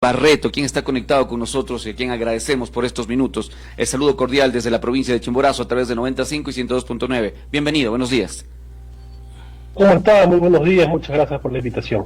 Barreto, quien está conectado con nosotros y a quien agradecemos por estos minutos. El saludo cordial desde la provincia de Chimborazo a través de 95 y 102.9. Bienvenido, buenos días. ¿Cómo está? Muy buenos días, muchas gracias por la invitación.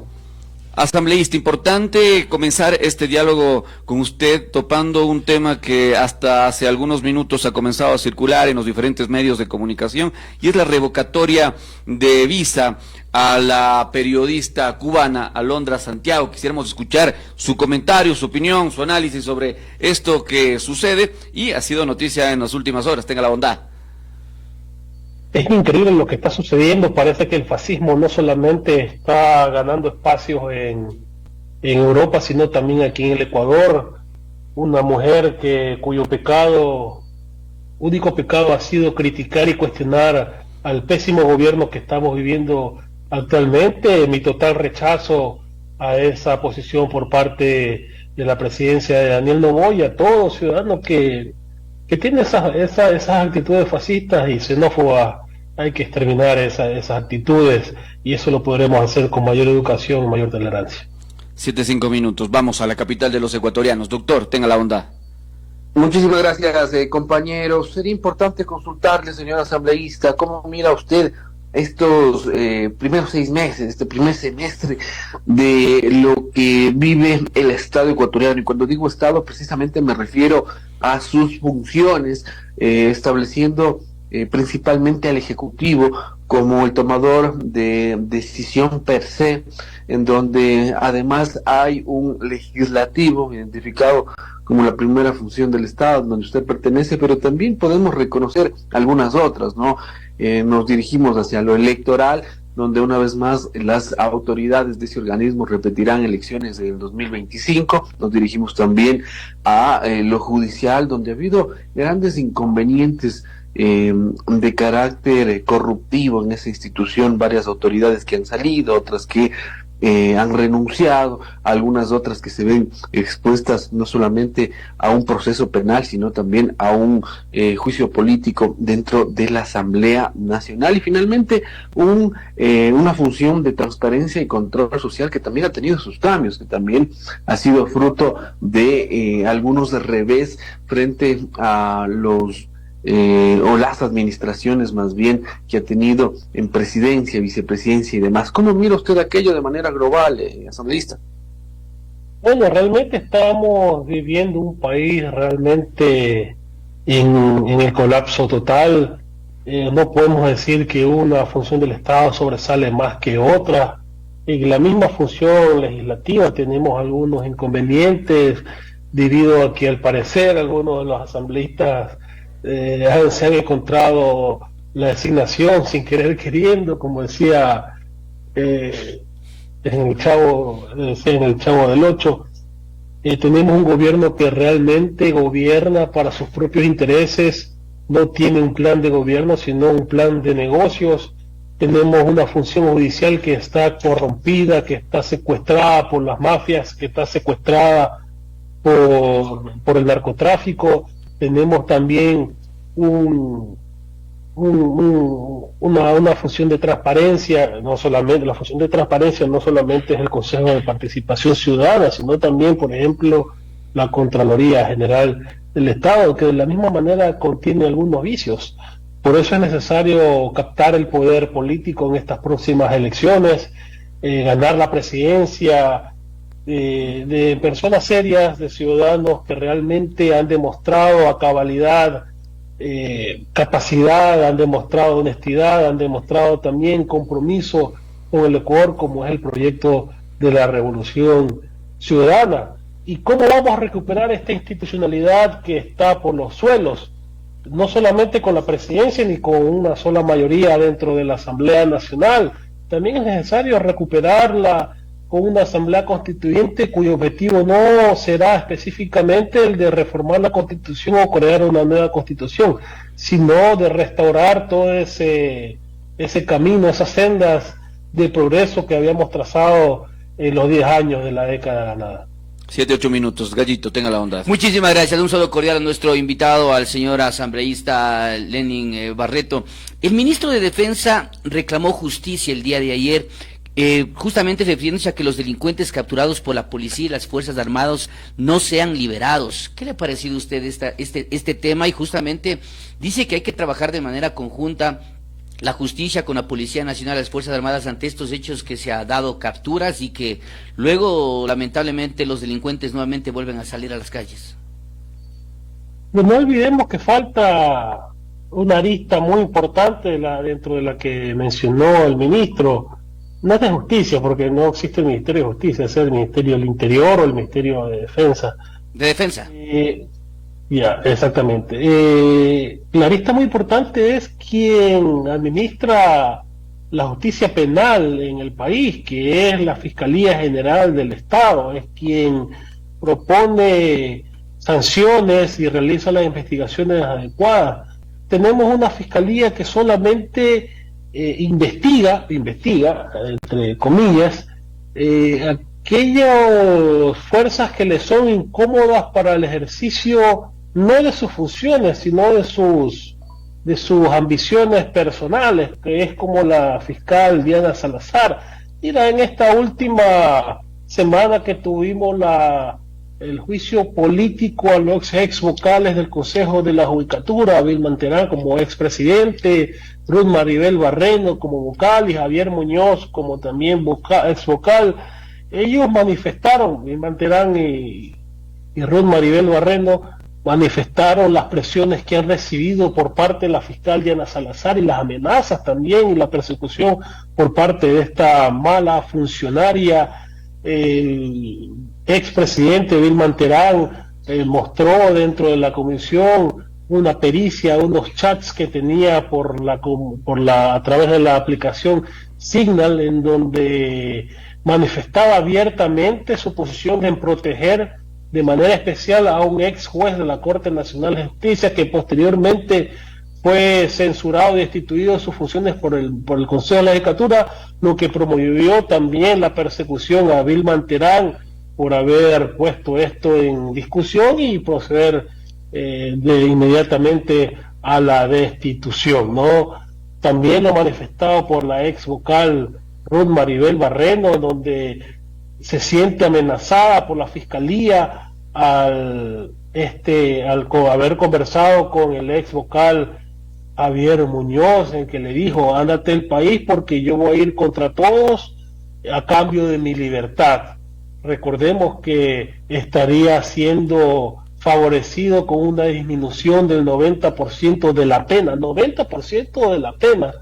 Asambleísta, importante comenzar este diálogo con usted topando un tema que hasta hace algunos minutos ha comenzado a circular en los diferentes medios de comunicación y es la revocatoria de visa a la periodista cubana Alondra Santiago. Quisiéramos escuchar su comentario, su opinión, su análisis sobre esto que sucede y ha sido noticia en las últimas horas. Tenga la bondad. Es increíble lo que está sucediendo. Parece que el fascismo no solamente está ganando espacios en Europa, sino también aquí en el Ecuador. Una mujer cuyo único pecado ha sido criticar y cuestionar al pésimo gobierno que estamos viviendo actualmente. Mi total rechazo a esa posición por parte de la presidencia de Daniel Noboa y a todo ciudadano que tiene esas actitudes fascistas y xenófobas. Hay que exterminar esas actitudes y eso lo podremos hacer con mayor educación y mayor tolerancia. 7-5 minutos, vamos a la capital de los ecuatorianos. Doctor, tenga la bondad. Muchísimas gracias, compañeros. Sería importante consultarle, señor asambleísta, cómo mira usted estos primeros 6 meses, este primer semestre de lo que vive el Estado ecuatoriano. Y cuando digo Estado, precisamente me refiero a sus funciones, estableciendo principalmente al Ejecutivo como el tomador de decisión per se, en donde además hay un legislativo identificado como la primera función del Estado, donde usted pertenece, pero también podemos reconocer algunas otras, ¿no? Nos dirigimos hacia lo electoral, donde una vez más las autoridades de ese organismo repetirán elecciones del 2025. Nos dirigimos también a lo judicial, donde ha habido grandes inconvenientes de carácter corruptivo en esa institución, varias autoridades que han salido, otras que han renunciado, algunas otras que se ven expuestas no solamente a un proceso penal, sino también a un juicio político dentro de la Asamblea Nacional, y finalmente una función de transparencia y control social que también ha tenido sus cambios, que también ha sido fruto de algunos revés frente a los o las administraciones más bien que ha tenido en presidencia, vicepresidencia y demás. ¿Cómo mira usted aquello de manera global, asambleísta? Bueno, realmente estamos viviendo un país realmente en el colapso total. No podemos decir que una función del Estado sobresale más que otra. En la misma función legislativa tenemos algunos inconvenientes debido a que al parecer algunos de los asambleístas se han encontrado la designación sin querer queriendo, como decía en el Chavo del Ocho. Tenemos un gobierno que realmente gobierna para sus propios intereses, no tiene un plan de gobierno sino un plan de negocios. Tenemos una función judicial que está corrompida, que está secuestrada por las mafias, que está secuestrada por el narcotráfico. Tenemos también una función de transparencia. No solamente la función de transparencia no solamente es el Consejo de Participación Ciudadana, sino también, por ejemplo, la Contraloría General del Estado, que de la misma manera contiene algunos vicios. Por eso es necesario captar el poder político en estas próximas elecciones, ganar la presidencia de personas serias, de ciudadanos que realmente han demostrado a cabalidad capacidad, han demostrado honestidad, han demostrado también compromiso con el Ecuador, como es el proyecto de la Revolución Ciudadana. ¿Y cómo vamos a recuperar esta institucionalidad que está por los suelos? No solamente con la presidencia ni con una sola mayoría dentro de la Asamblea Nacional, también es necesario recuperarla con una asamblea constituyente cuyo objetivo no será específicamente el de reformar la Constitución o crear una nueva Constitución, sino de restaurar todo ese camino, esas sendas de progreso que habíamos trazado en los 10 años de la década ganada. 7-8 minutos, Gallito, tenga la onda. Muchísimas gracias, un saludo cordial a nuestro invitado, al señor asambleísta Lenin Barreto. El ministro de Defensa reclamó justicia el día de ayer justamente refiriéndose a que los delincuentes capturados por la policía y las Fuerzas Armadas no sean liberados. ¿Qué le ha parecido a usted este tema? Y justamente dice que hay que trabajar de manera conjunta la justicia con la Policía Nacional, las Fuerzas Armadas ante estos hechos que se ha dado capturas y que luego lamentablemente los delincuentes nuevamente vuelven a salir a las calles. Pues no olvidemos que falta una arista muy importante dentro de la que mencionó el ministro. No es de justicia, porque no existe el Ministerio de Justicia, es el Ministerio del Interior o el Ministerio de Defensa. De defensa. Ya, exactamente. La arista muy importante es quien administra la justicia penal en el país, que es la Fiscalía General del Estado, es quien propone sanciones y realiza las investigaciones adecuadas. Tenemos una fiscalía que solamente investiga, entre comillas, aquellas fuerzas que le son incómodas para el ejercicio no de sus funciones, sino de sus ambiciones personales, que es como la fiscal Diana Salazar. Mira, en esta última semana que tuvimos el juicio político a los ex vocales del Consejo de la Judicatura, Vilma Terán como expresidente, Ruth Maribel Barreno como vocal y Javier Muñoz como también ex vocal. Ellos manifestaron, Vilma Terán y Ruth Maribel Barreno manifestaron las presiones que han recibido por parte de la fiscal Diana Salazar y las amenazas también y la persecución por parte de esta mala funcionaria. El expresidente Vilma Terán mostró dentro de la comisión una pericia, unos chats que tenía a través de la aplicación Signal, en donde manifestaba abiertamente su posición en proteger de manera especial a un ex juez de la Corte Nacional de Justicia que posteriormente fue censurado y destituido de sus funciones por el Consejo de la Judicatura, lo que promovió también la persecución a Vilma Terán por haber puesto esto en discusión y proceder inmediatamente a la destitución, ¿no? También lo manifestado por la ex vocal Ruth Maribel Barreno, donde se siente amenazada por la fiscalía al haber conversado con el ex vocal Javier Muñoz, en que le dijo: ándate del país porque yo voy a ir contra todos a cambio de mi libertad. Recordemos que estaría siendo favorecido con una disminución del 90% de la pena, 90% de la pena,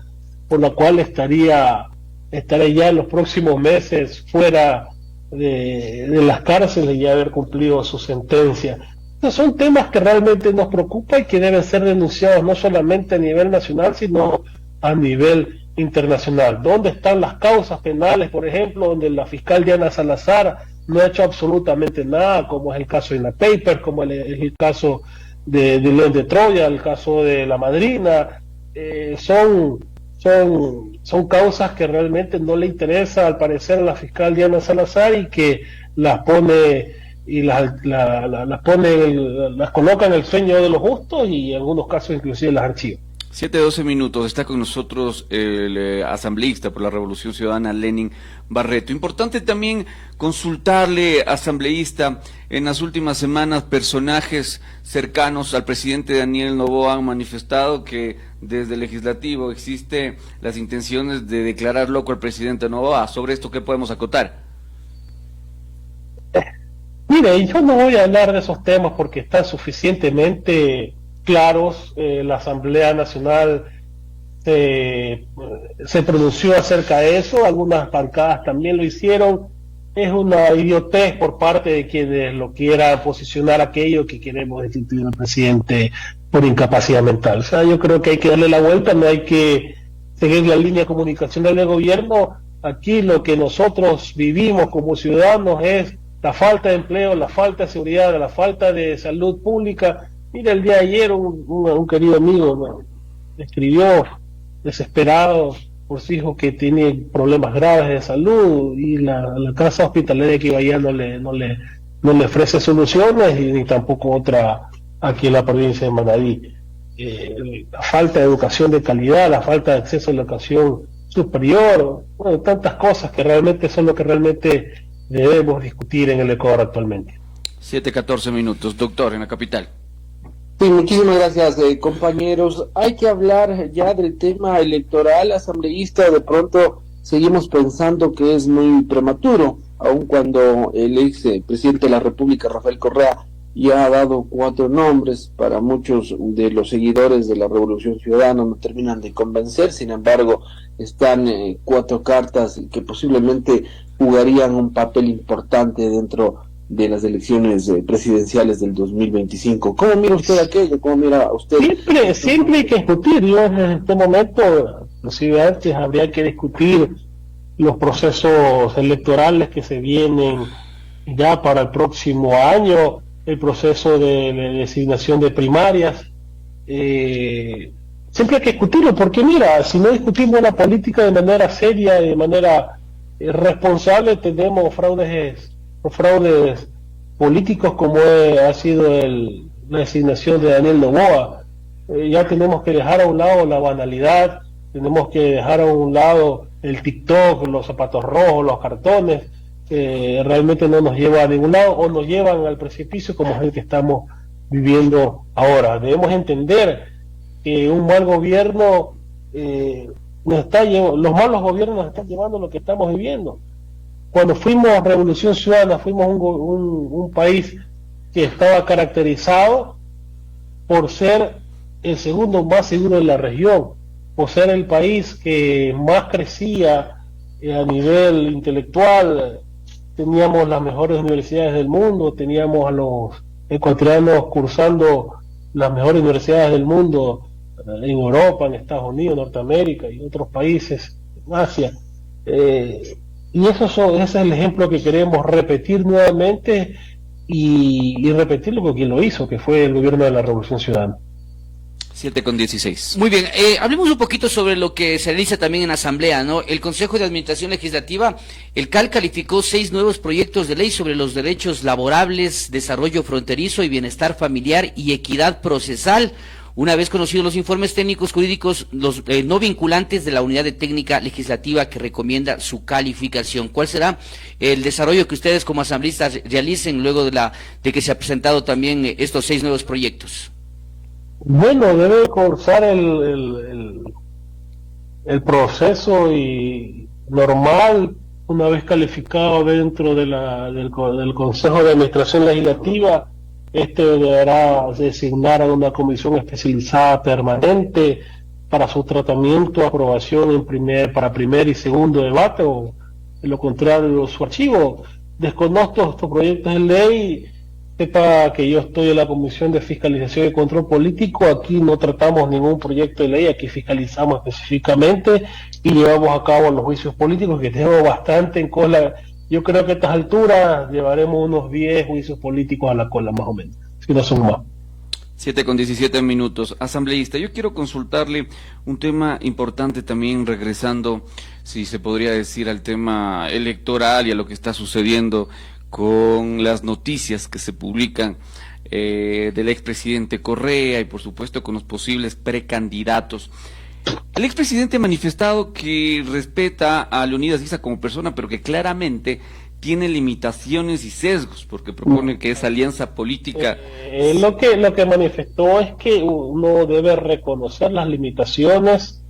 por la cual estaría ya en los próximos meses fuera de las cárceles y ya haber cumplido su sentencia. Estos son temas que realmente nos preocupan y que deben ser denunciados no solamente a nivel nacional, sino a nivel internacional. ¿Dónde están las causas penales, por ejemplo, donde la fiscal Diana Salazar no ha hecho absolutamente nada, como es el caso de la Paper, como es el caso de León de Troya, el caso de La Madrina? Son causas que realmente no le interesa al parecer a la fiscal Diana Salazar y que las pone y las coloca en el sueño de los justos y en algunos casos inclusive las archiva. 7:12 minutos, está con nosotros el asambleísta por la Revolución Ciudadana, Lenin Barreto. Importante también consultarle, asambleísta, en las últimas semanas personajes cercanos al presidente Daniel Noboa han manifestado que desde el legislativo existe las intenciones de declarar loco al presidente Noboa. ¿Sobre esto qué podemos acotar? Mire, yo no voy a hablar de esos temas porque están suficientemente claros. La Asamblea Nacional se pronunció acerca de eso, algunas bancadas también lo hicieron. Es una idiotez por parte de quienes lo quieran posicionar aquello que queremos destituir al presidente por incapacidad mental. O sea, yo creo que hay que darle la vuelta, no hay que seguir la línea comunicacional del gobierno. Aquí lo que nosotros vivimos como ciudadanos es la falta de empleo, la falta de seguridad, la falta de salud pública. Mira, el día de ayer un querido amigo me escribió desesperado por su hijo que tiene problemas graves de salud y la casa hospitalaria que iba allá no le ofrece soluciones y ni tampoco otra aquí en la provincia de Manabí. La falta de educación de calidad, la falta de acceso a la educación superior, bueno, tantas cosas que realmente son lo que realmente debemos discutir en el Ecuador actualmente. 7:14 minutos, doctor, en la capital. Sí, muchísimas gracias, compañeros. Hay que hablar ya del tema electoral asambleísta. De pronto seguimos pensando que es muy prematuro, aun cuando el ex presidente de la República, Rafael Correa, ya ha dado 4 nombres. Para muchos de los seguidores de la Revolución Ciudadana no terminan de convencer. Sin embargo, están 4 cartas que posiblemente jugarían un papel importante dentro de las elecciones presidenciales del 2025. ¿Cómo mira usted aquello? ¿Cómo mira usted? Siempre hay que discutir. Yo en este momento, inclusive antes, habría que discutir los procesos electorales que se vienen ya para el próximo año, el proceso de designación de primarias. Siempre hay que discutirlo, porque mira, si no discutimos la política de manera seria, de manera responsable, tenemos fraudes políticos como ha sido la designación de Daniel Noboa. Ya tenemos que dejar a un lado la banalidad, tenemos que dejar a un lado el TikTok, los zapatos rojos, los cartones, que realmente no nos lleva a ningún lado o nos llevan al precipicio como es el que estamos viviendo ahora. Debemos entender que un mal gobierno los malos gobiernos nos están llevando a lo que estamos viviendo. Cuando fuimos a Revolución Ciudadana, fuimos un país que estaba caracterizado por ser el segundo más seguro de la región, por ser el país que más crecía a nivel intelectual. Teníamos las mejores universidades del mundo, teníamos a los ecuatorianos cursando las mejores universidades del mundo en Europa, en Estados Unidos, Norteamérica y otros países, en Asia. Y ese es el ejemplo que queremos repetir nuevamente y repetirlo con quien lo hizo, que fue el gobierno de la Revolución Ciudadana. 7:16. Muy bien, hablemos un poquito sobre lo que se realiza también en la Asamblea, ¿no? El Consejo de Administración Legislativa, el CAL, calificó 6 nuevos proyectos de ley sobre los derechos laborables, desarrollo fronterizo y bienestar familiar y equidad procesal. Una vez conocidos los informes técnicos jurídicos, los no vinculantes de la Unidad de Técnica Legislativa que recomienda su calificación. ¿Cuál será el desarrollo que ustedes como asambleístas realicen luego de que se ha presentado también estos 6 nuevos proyectos? Bueno, debe cursar el proceso normal, una vez calificado dentro del Consejo de Administración Legislativa. Deberá designar a una comisión especializada permanente para su tratamiento, aprobación para primer y segundo debate, o de lo contrario su archivo. Desconozco estos proyectos de ley. Sepa que yo estoy en la Comisión de Fiscalización y Control Político. Aquí no tratamos ningún proyecto de ley, aquí fiscalizamos específicamente y llevamos a cabo los juicios políticos, que tenemos bastante en cola. Yo creo que a estas alturas llevaremos unos 10 juicios políticos a la cola, más o menos, si no son más. 7:17 minutos. Asambleísta, yo quiero consultarle un tema importante también, regresando, si se podría decir, al tema electoral y a lo que está sucediendo con las noticias que se publican del expresidente Correa y por supuesto con los posibles precandidatos. El expresidente ha manifestado que respeta a Leonidas Issa como persona, pero que claramente tiene limitaciones y sesgos, porque propone que esa alianza política... Lo que manifestó es que uno debe reconocer las limitaciones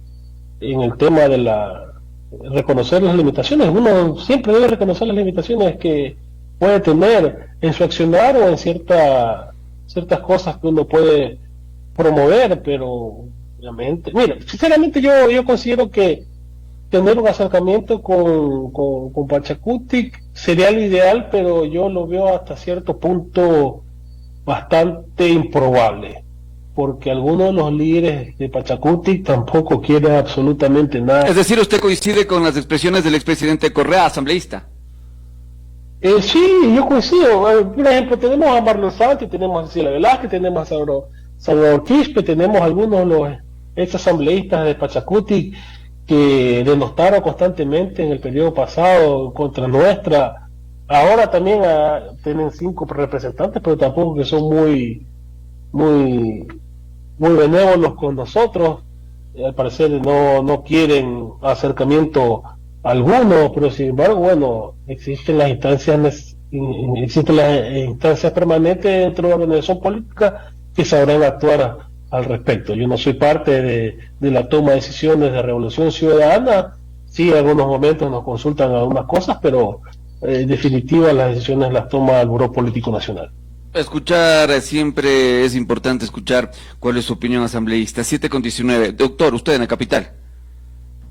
en el tema de reconocer las limitaciones. Uno siempre debe reconocer las limitaciones que puede tener en su accionar o en ciertas cosas que uno puede promover, pero obviamente, mira, sinceramente yo considero que tener un acercamiento con Pachacutic sería lo ideal, pero yo lo veo hasta cierto punto bastante improbable, porque algunos de los líderes de Pachacutic tampoco quieren absolutamente nada. Es decir, ¿usted coincide con las expresiones del expresidente Correa, asambleísta? Sí, yo coincido. Por ejemplo, tenemos a Marlon Santos, tenemos a Cecilia Velázquez, tenemos a Salvador Quispe, tenemos algunos de los ex asambleístas de Pachacutic que denostaron constantemente en el periodo pasado contra nuestra. Ahora también tienen 5 representantes, pero tampoco que son muy benévolos con nosotros. al parecer no quieren acercamiento alguno, pero sin embargo, bueno, existen las instancias permanentes dentro de la organización política que sabrán actuar al respecto. Yo no soy parte de la toma de decisiones de Revolución Ciudadana, sí, en algunos momentos nos consultan algunas cosas, pero en definitiva las decisiones las toma el Buró Político Nacional. Escuchar, siempre es importante escuchar cuál es su opinión asambleísta. 7:19. Doctor, usted en la capital.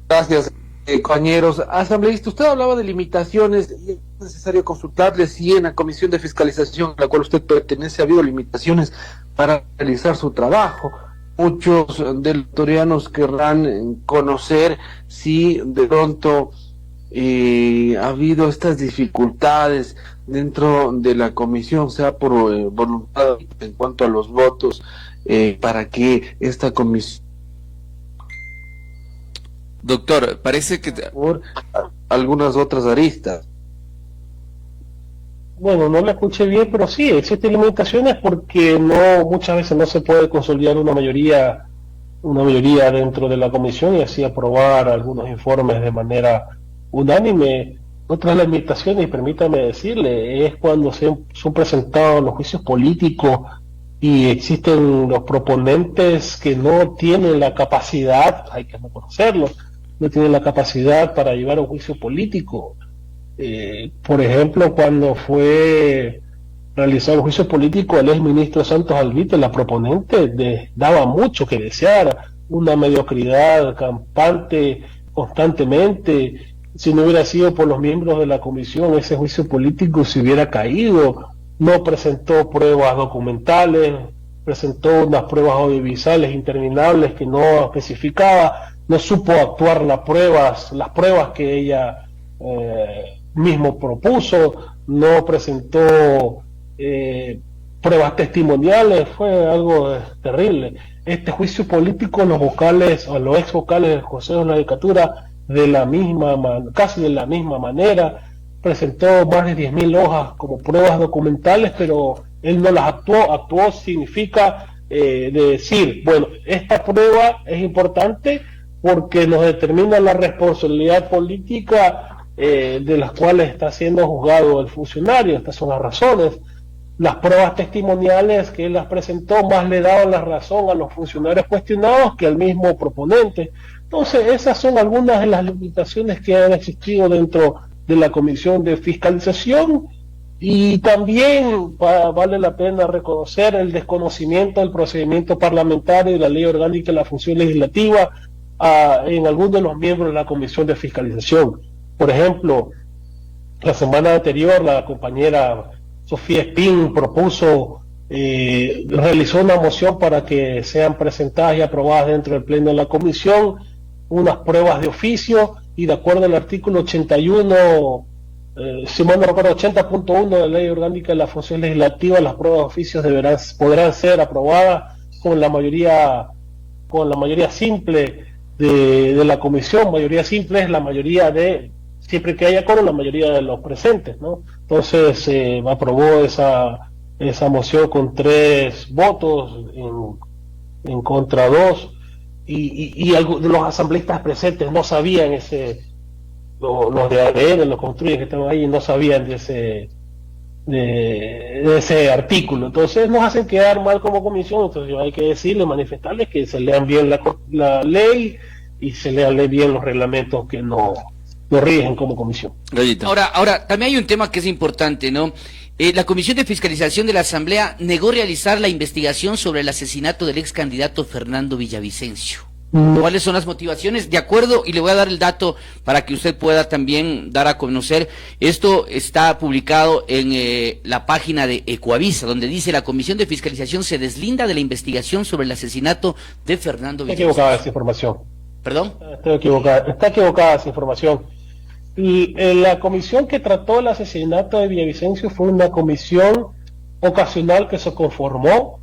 Gracias, compañeros. Asambleísta, usted hablaba de limitaciones y es necesario consultarle si en la Comisión de Fiscalización a la cual usted pertenece ha habido limitaciones para realizar su trabajo. Muchos deltorianos querrán conocer si de pronto ha habido estas dificultades dentro de la comisión, sea por voluntad en cuanto a los votos, para que esta comisión... Doctor, parece que... por algunas otras aristas. Bueno, no la escuché bien, pero sí, existen limitaciones porque muchas veces no se puede consolidar una mayoría dentro de la comisión y así aprobar algunos informes de manera unánime. Otras limitaciones, y permítame decirle, es cuando son presentados los juicios políticos y existen los proponentes que no tienen la capacidad, hay que reconocerlo, no tienen la capacidad para llevar un juicio político. Por ejemplo, cuando fue realizado el juicio político, el exministro Santos Alvite, la proponente, daba mucho que desear, una mediocridad campante constantemente. Si no hubiera sido por los miembros de la comisión, ese juicio político se hubiera caído. No presentó pruebas documentales, presentó unas pruebas audiovisuales interminables que no especificaba, no supo actuar las pruebas que ella mismo propuso, no presentó pruebas testimoniales, fue algo terrible. Este juicio político, los vocales o los ex vocales del Consejo de la Judicatura, casi de la misma manera, presentó más de 10.000 hojas como pruebas documentales, pero él no las actuó significa de decir, bueno, esta prueba es importante porque nos determina la responsabilidad política de las cuales está siendo juzgado el funcionario. Estas son las razones. Las pruebas testimoniales que él las presentó más le daban la razón a los funcionarios cuestionados que al mismo proponente. Entonces, esas son algunas de las limitaciones que han existido dentro de la Comisión de Fiscalización, y también vale la pena reconocer el desconocimiento del procedimiento parlamentario y la ley orgánica de la función legislativa en algunos de los miembros de la Comisión de Fiscalización. Por ejemplo, la semana anterior la compañera Sofía Espín realizó una moción para que sean presentadas y aprobadas dentro del pleno de la comisión unas pruebas de oficio, y de acuerdo al artículo 81, si mal no recuerdo, 80.1 de la ley orgánica de la función legislativa, las pruebas de oficios podrán ser aprobadas con la mayoría simple de la comisión. Mayoría simple es la mayoría siempre que haya la mayoría de los presentes, ¿no? Entonces aprobó esa moción con 3 votos, en contra 2, y los asambleístas presentes no sabían los de ADN, los construyen que estaban ahí, no sabían de ese artículo. Entonces nos hacen quedar mal como comisión. Entonces hay que decirles, manifestarles que se lean bien la ley y se lean bien los reglamentos que nos rigen como comisión. Ahora, también hay un tema que es importante, ¿no? La Comisión de Fiscalización de la Asamblea negó realizar la investigación sobre el asesinato del ex candidato Fernando Villavicencio. ¿Cuáles son las motivaciones? De acuerdo, y le voy a dar el dato para que usted pueda también dar a conocer. Esto está publicado en la página de Ecoavisa, donde dice: la Comisión de Fiscalización se deslinda de la investigación sobre el asesinato de Fernando Villavicencio. Está equivocada esa información. ¿Perdón? Está equivocada esa información. La comisión que trató el asesinato de Villavicencio fue una comisión ocasional que se conformó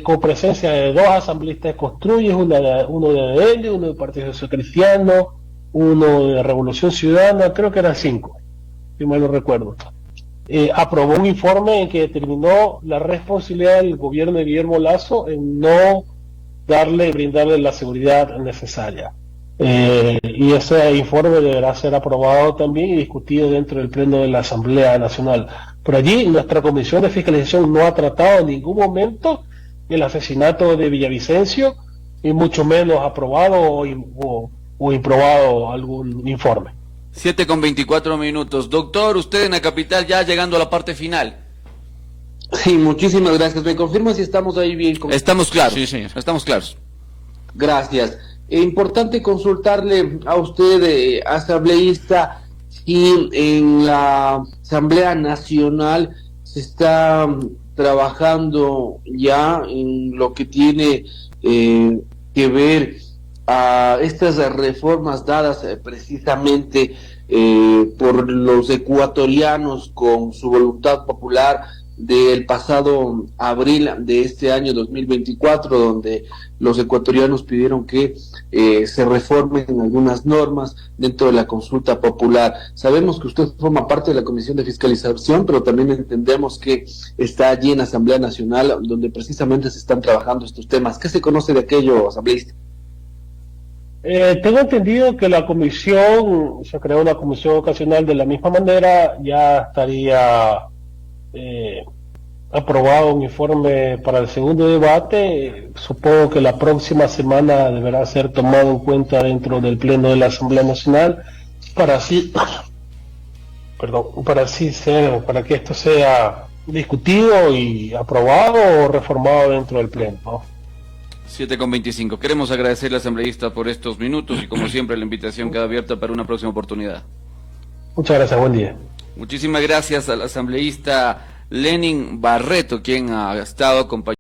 con presencia de 2 asambleístas de Construyes, uno de ADN, uno del Partido Social Cristiano, uno de Revolución Ciudadana, creo que eran 5, si mal no recuerdo. Aprobó un informe en que determinó la responsabilidad del gobierno de Guillermo Lasso en no brindarle la seguridad necesaria. Y ese informe deberá ser aprobado también y discutido dentro del Pleno de la Asamblea Nacional. Por allí, nuestra Comisión de Fiscalización no ha tratado en ningún momento el asesinato de Villavicencio, y mucho menos aprobado o improbado algún informe. 7:24. Doctor, usted en la capital ya llegando a la parte final. Sí, muchísimas gracias. ¿Me confirma si estamos ahí bien? Estamos claros. Sí, señor. Estamos claros. Gracias. Importante consultarle a usted, asambleísta, si en la Asamblea Nacional se está trabajando ya en lo que tiene que ver a estas reformas dadas precisamente por los ecuatorianos con su voluntad popular del pasado abril de este año 2024, donde los ecuatorianos pidieron que se reformen algunas normas dentro de la consulta popular. Sabemos que usted forma parte de la Comisión de Fiscalización, pero también entendemos que está allí en la Asamblea Nacional, donde precisamente se están trabajando estos temas. ¿Qué se conoce de aquello, asambleísta? Tengo entendido que la comisión, se creó una comisión ocasional de la misma manera, ya estaría aprobado un informe para el segundo debate. Supongo que la próxima semana deberá ser tomado en cuenta dentro del Pleno de la Asamblea Nacional para así, para que esto sea discutido y aprobado o reformado dentro del Pleno, ¿no? 7:25. Queremos agradecerle al asambleísta por estos minutos y como siempre la invitación queda abierta para una próxima oportunidad. Muchas gracias, buen día. Muchísimas gracias al asambleísta Lenin Barreto, quien ha estado acompañando